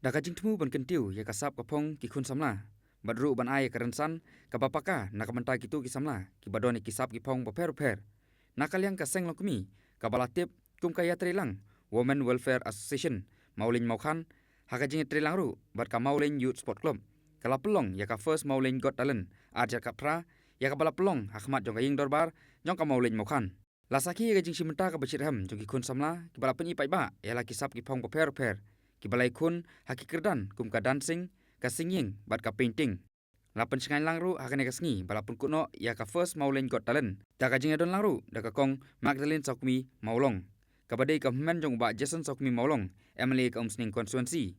Daka jing temu ban kentiu ya kasap kapong ki kun samla. Badru ban ai karensan kabapaka nakamenta kitu ki samla ki badoni kisap ki pong baper. Nakaliang kaseng lokumi kabalatip kum kaya trilang Women Welfare Association Maulin Maukhan haka jing trilang ru bat ka Maulin Youth Sport Club. Kala pelong ya ka first Maulin Got Talent ajar ka pra ya ka bala pelong hakmat jong ka ying dorbar jong ka Maulin Maukhan. Lasaki ya jing simenta ka bachirham jong ki kun samla ki bala pen ipai ba ya la kisap ki pong baper. Kibalai kun haki kerdan kum ka dancing ka singing bat ka painting. Lapan sengai langru hakane ka sengi balapun kuno ya ka first Maulin Got Talent. Daka jing adon langru daka kong Magdalene Sokmi Maulong. Kabadai ka men jong ba Jason Sokmi Maulong MLA ka Umsning Constituency.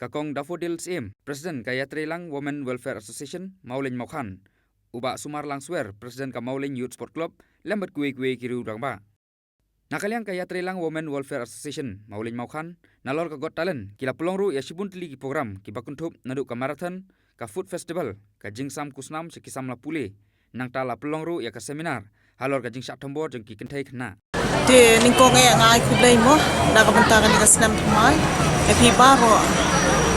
Ka kong Daffodil CM President ka Yatrilang Women Welfare Association Maulin Maukhan. Uba Sumar Langswer President ka Maulin Youth Sport Club lembat kuwe kiru dangba. Nakaliang kaya Trilang Women Welfare Association Maulin Maukhan nalor ka Got Talent kila pelong ru ya sibun tili ki program ki bakuntup naduk ka marathon ka food festival ka jingsam kusnam sekisam la pule nang tala pelong ru ya ka seminar halor ka jingsak tambor jeng ki kentai khna te ningkong e ngai kublai mo na ka bentakan ni ka snam thmai e pi baro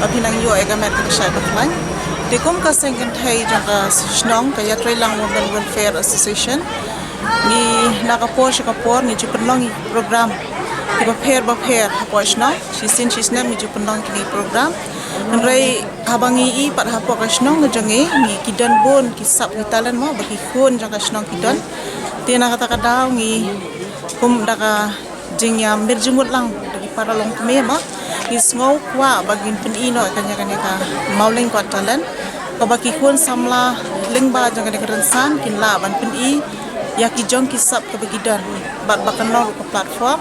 apinang yo e ka met ka shay baklan te kum ka seng kentai jang ka snong ka ya Trilang Women Welfare Association ni nakapor siya kapor ni jupenlong program di baper hapos na she's na ni jupenlong kini program nrai habangi i pat hapo kasnong ngajangi ni kidan bon kisap ni talan mo bagi kun jang kasnong kidan tina kata daw ni kum daka jingya mirjumut lang dari para long keme mo is ngau kwa bagin penino kanya ka Maulin Got Talent kabaki kun samla lingba jang ka rensan kinla ban peni ya ki jong kisap ke bagidan bat bakan nol ke platform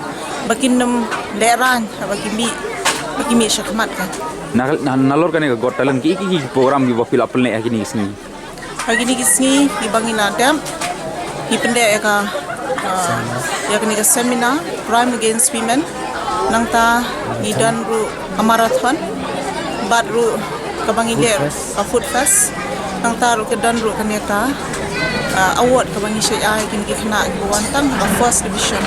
bakin nem leran bagi mi syakmat kan nalor kan ka Got Talent ki program ki bapil apel ne akini isni agini kisni ki bangin adam ki pende ka ya kini ka seminar crime against women nang ta ni dan ru marathon bat ru ka bangin der ka food fest nang ta ru ke dan ru kan ka award ka bangi siya ay kini kina ibuwantang ka first division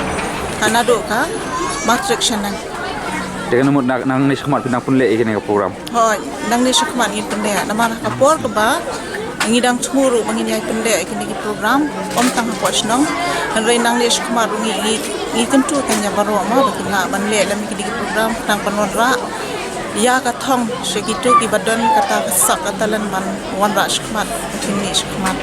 kanado ka matrix siya nang dengan nomor nang ni sekhmat pinang pun le kini ka program hoy nang ni sekhmat ni pende nama ka por ka ba ngidang tumuru bangi ay pende kini ki program omtang ka nang nang nang ni sekhmat ngi tentu kanya baro ma bakina ban le lam kini ki program tang panodra ya ka thong segitu ki badan kata sak katalan ban wan ra sekhmat kini sekhmat